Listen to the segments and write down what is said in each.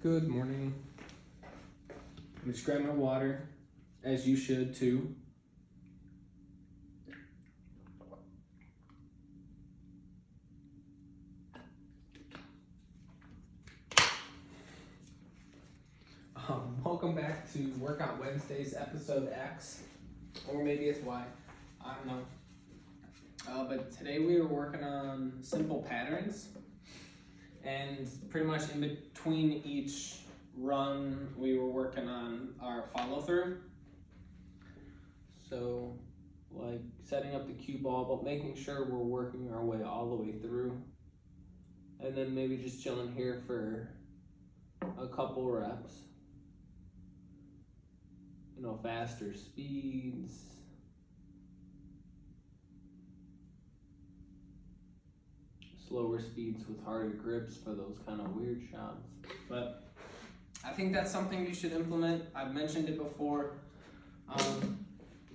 Good morning. I'm just grab my water, as you should too. Welcome back to Workout Wednesdays, episode X, or maybe it's Y. I don't know. But today we were working on simple patterns, and pretty much in between each run we were working on our follow through. So like setting up the cue ball, but making sure we're working our way all the way through, and then maybe just chilling here for a couple reps. You know, faster speeds, slower speeds with harder grips for those kind of weird shots. But I think that's something you should implement. I've mentioned it before.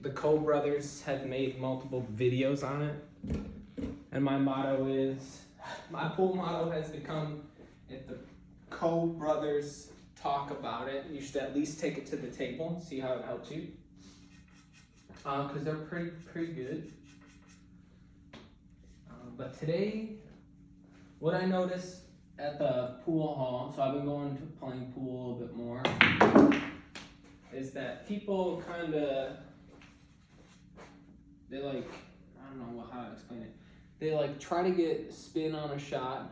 The Coe brothers have made multiple videos on it. And my pool motto has become, if the Coe brothers talk about it, you should at least take it to the table, see how it helps you. Because they're pretty good. But today, what I noticed at the pool hall, so I've been going to playing pool a little bit more, is that people kind of, they like, I don't know how to explain it. They like try to get spin on a shot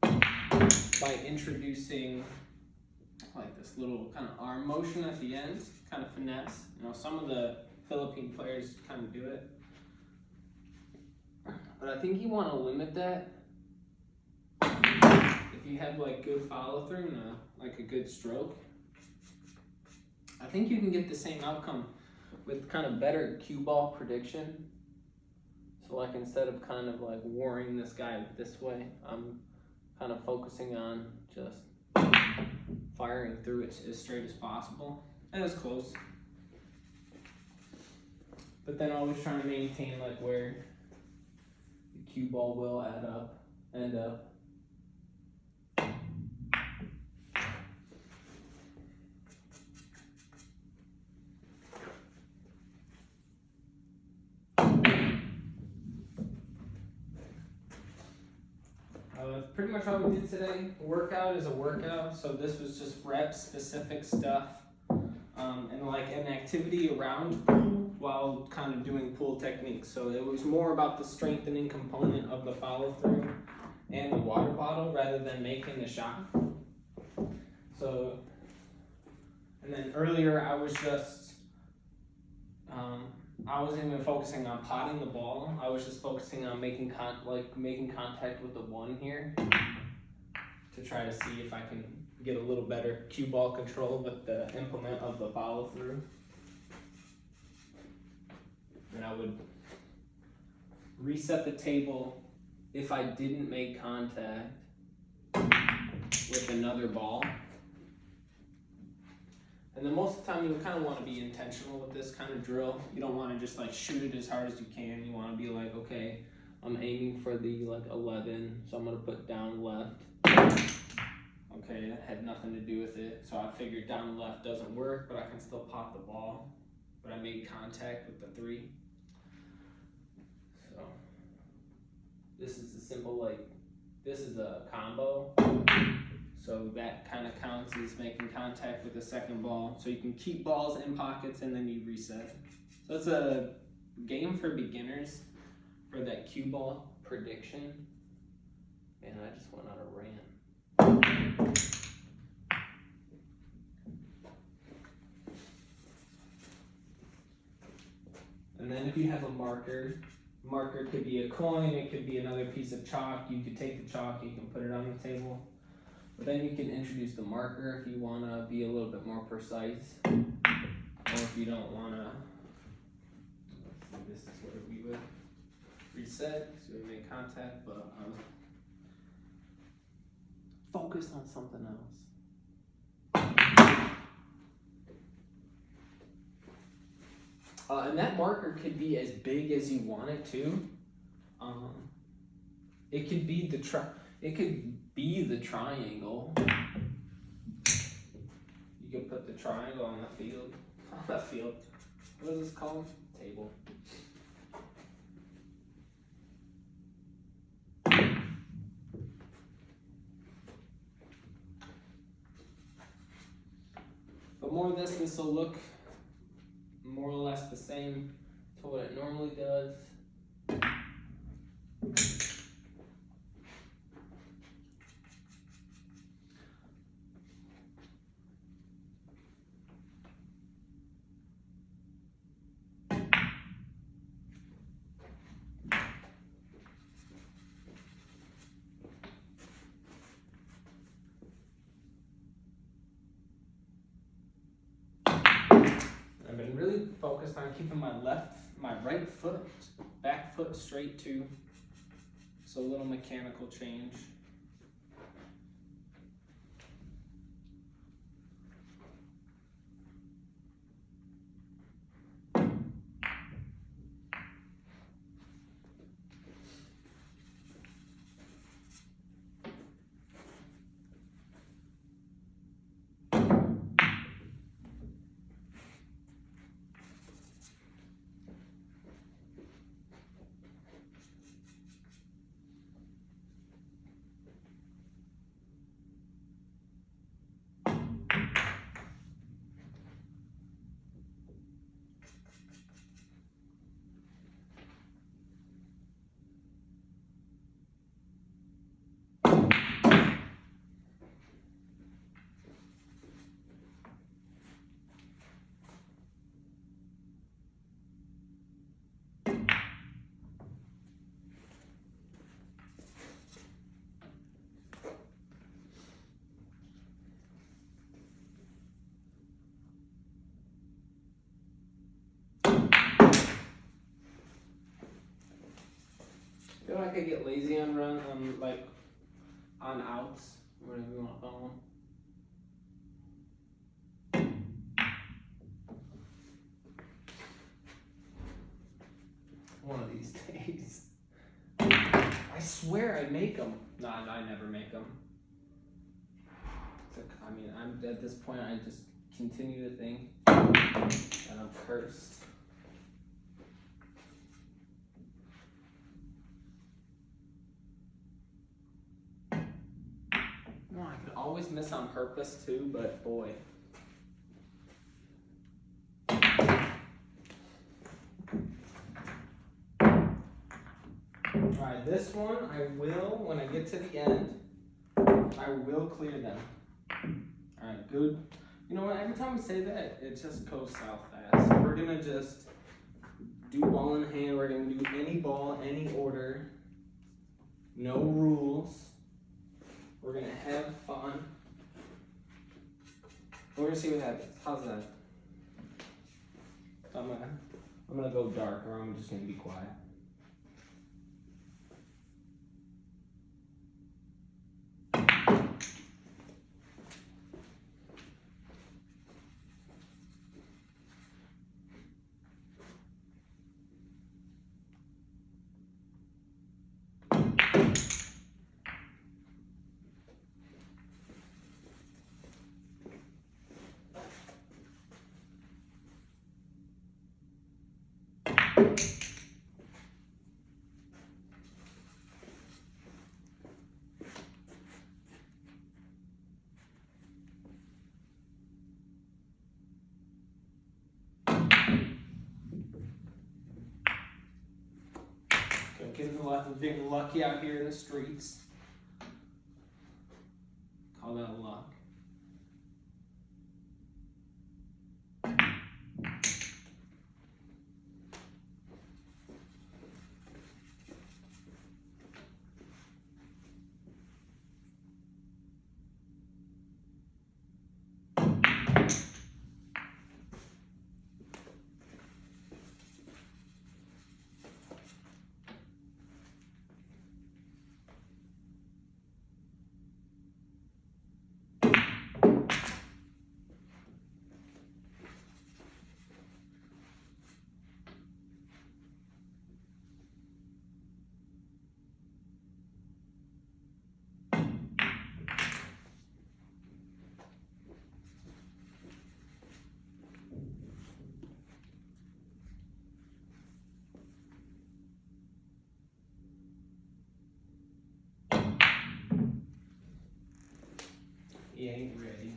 by introducing like this little kind of arm motion at the end, kind of finesse. You know, some of the Philippine players kind of do it. But I think you want to limit that if you have like good follow through and like a good stroke. I think you can get the same outcome with kind of better cue ball prediction. So like instead of kind of like warring this guy this way, I'm kind of focusing on just firing through it as straight as possible and as close. But then always trying to maintain like where the cue ball will end up. Pretty much all we did today. Workout is a workout, so this was just rep specific stuff, and like an activity around pool while kind of doing pool techniques. So it was more about the strengthening component of the follow through and the water bottle rather than making the shot. So, and then earlier I was just, I wasn't even focusing on potting the ball. I was just focusing on making contact with the one here to try to see if I can get a little better cue ball control with the implement of the follow through. And I would reset the table if I didn't make contact with another ball. And then most of the time you kind of want to be intentional with this kind of drill. You don't want to just like shoot it as hard as you can. You want to be like, okay, I'm aiming for the like 11, so I'm going to put down left. Okay, that had nothing to do with it. So I figured down left doesn't work, but I can still pop the ball. But I made contact with the 3. So this is a simple, like, this is a combo. So that kind of counts as making contact with the second ball. So you can keep balls in pockets and then you reset. So it's a game for beginners for that cue ball prediction. And I just went on a rant. And then if you have a marker could be a coin, it could be another piece of chalk. You could take the chalk, you can put it on the table. But then you can introduce the marker if you want to be a little bit more precise. Or if you don't want to, this is where we would reset, so we make contact, but focus on something else. And that marker could be as big as you want it to. It could be the triangle. You could put the triangle on the field. On the field. What is this called? Table. But more of this will look more or less the same to what it normally does. I've been really focused on keeping my right foot, back foot straight too. So a little mechanical change. I feel like I get lazy on on outs, whatever you want to call them. One of these days. I swear I make them. No, I never make them. I mean, I'm at this point, I just continue to think that I'm cursed. No, I could always miss on purpose too, but boy. Alright, this one I will, when I get to the end, I will clear them. Alright, good. You know what, every time we say that, it just goes south fast. So we're gonna just do ball in hand. We're gonna do any ball, any order. No rules. We're gonna have fun. We're gonna see what happens. How's that? I'm gonna go dark, or I'm just gonna be quiet. Getting lucky out here in the streets. Call that luck. He ain't ready.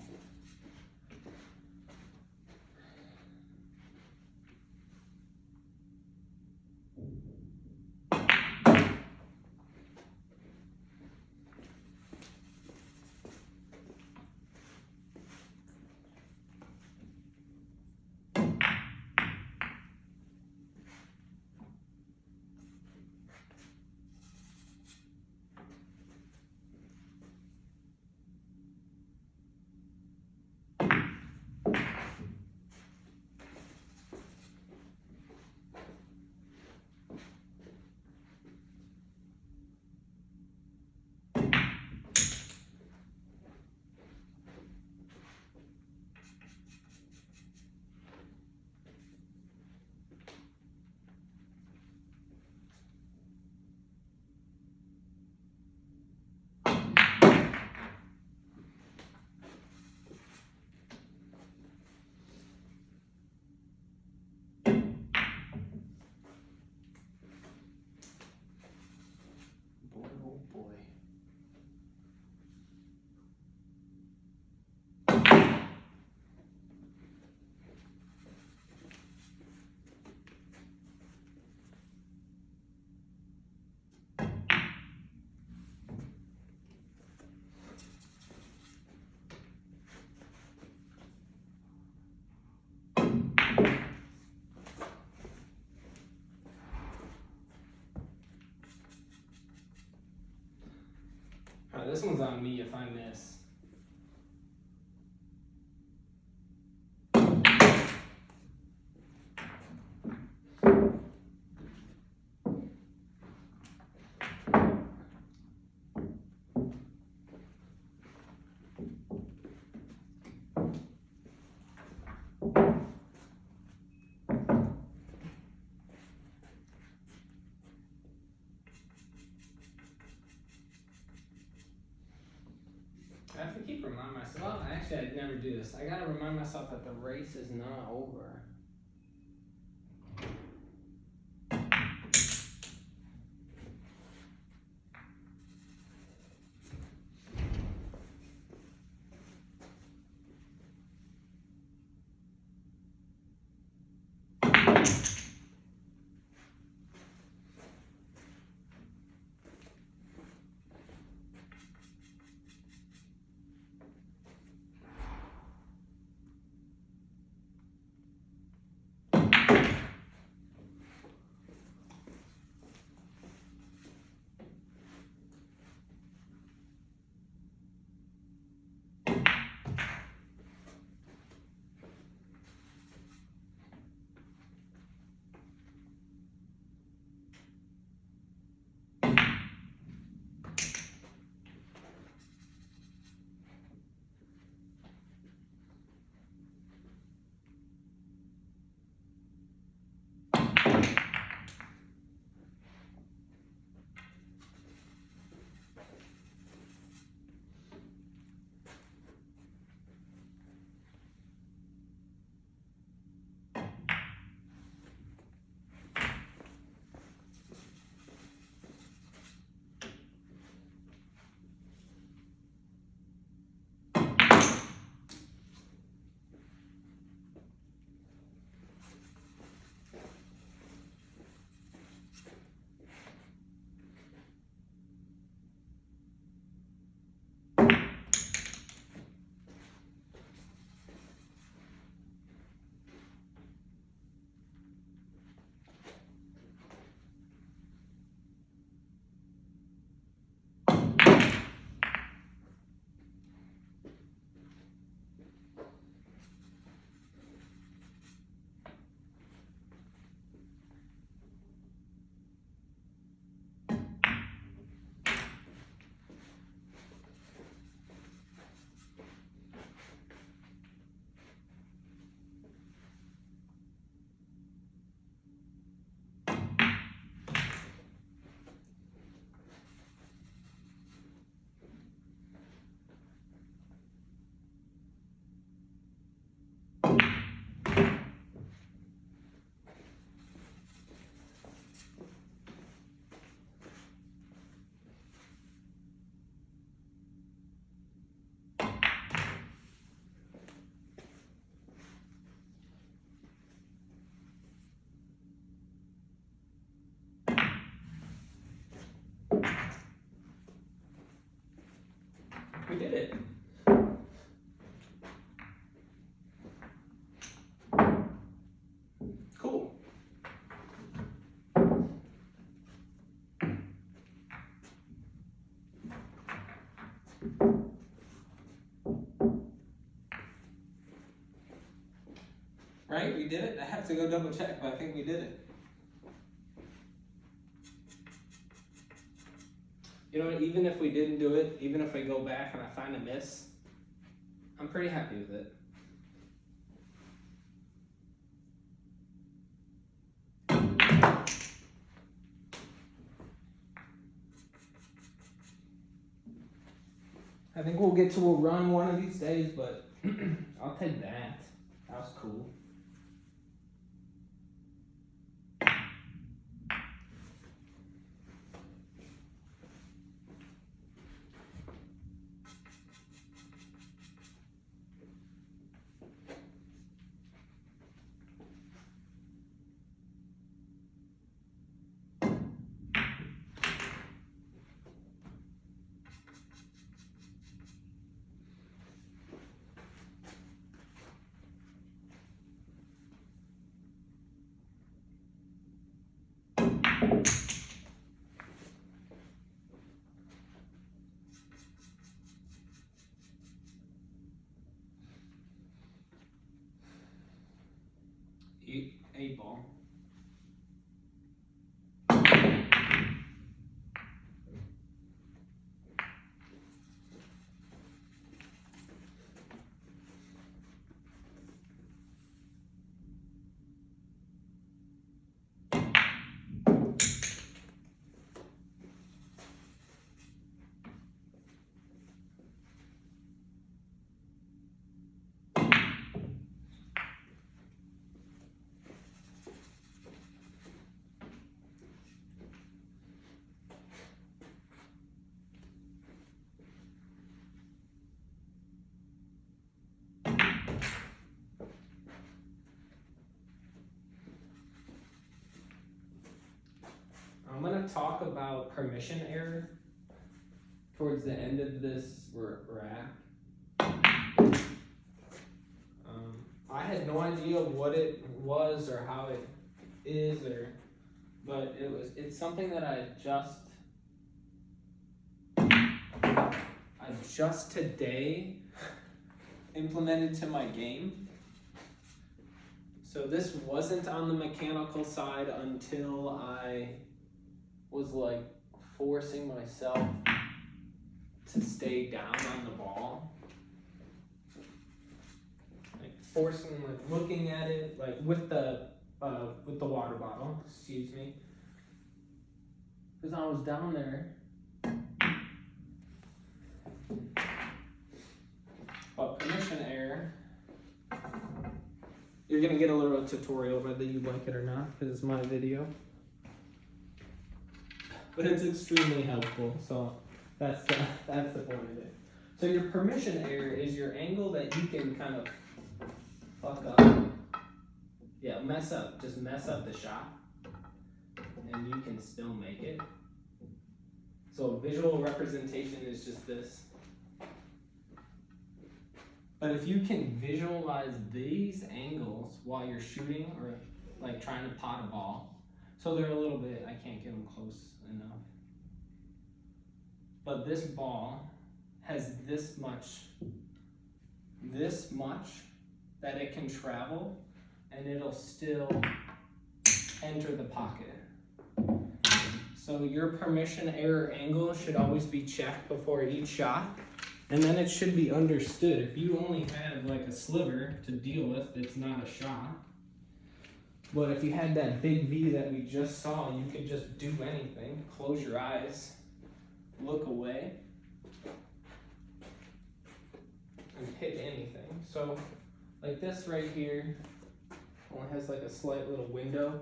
Boy, oh boy. Alright, this one's on me if I miss. I have to keep reminding myself. Well, actually, I'd never do this. I gotta remind myself that the race is not over. did it? I have to go double check, but I think we did it. You know what, even if we didn't do it, even if I go back and I find a miss, I'm pretty happy with it. I think we'll get to a run one of these days, but I'll take that. That was cool. Eight ball. I'm going to talk about permission error towards the end of this rack. I had no idea what it was or how it is, but it's something that I just today implemented to my game. So this wasn't on the mechanical side until I was like forcing myself to stay down on the ball. Like forcing, like looking at it, like with the water bottle, excuse me. Because I was down there. But permission error. You're gonna get a little tutorial whether you like it or not, because it's my video. But it's extremely helpful, so that's the point of it. So your permission error is your angle that you can kind of fuck up. Yeah, just mess up the shot, and you can still make it. So visual representation is just this. But if you can visualize these angles while you're shooting or like trying to pot a ball, so they're a little bit, I can't get them close enough. But this ball has this much that it can travel, and it'll still enter the pocket. So your permission error angle should always be checked before each shot, and then it should be understood. If you only have like a sliver to deal with, it's not a shot. But if you had that big V that we just saw, you could just do anything. Close your eyes, look away, and hit anything. So like this right here only has like a slight little window,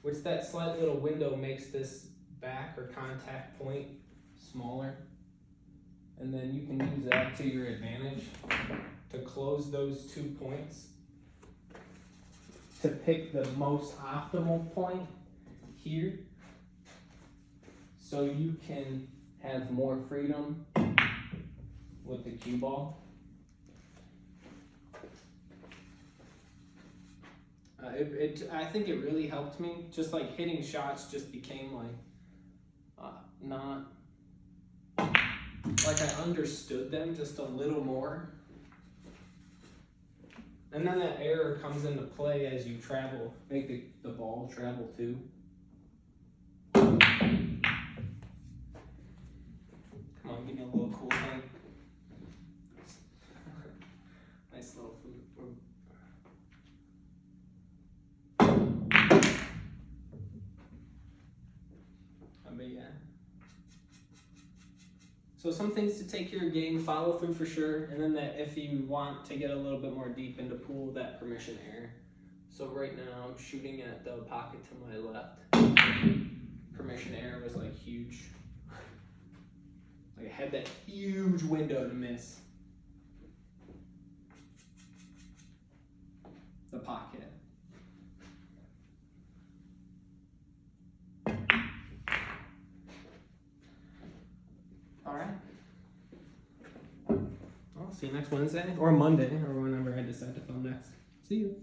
which that slight little window makes this back or contact point smaller. And then you can use that to your advantage to close those 2 points, to pick the most optimal point here, so you can have more freedom with the cue ball. I think it really helped me. Just like hitting shots just became like not like I understood them just a little more. And then that air comes into play as you travel, make the ball travel too. Come on, give me a little cool thing. Nice little food. But yeah. So some things to take your game, follow through for sure, and then that if you want to get a little bit more deep into pool, that permission air. So right now I'm shooting at the pocket to my left. Permission air was like huge. Like I had that huge window to miss the pocket. All right. I'll see you next Wednesday or Monday or whenever I decide to film next. See you.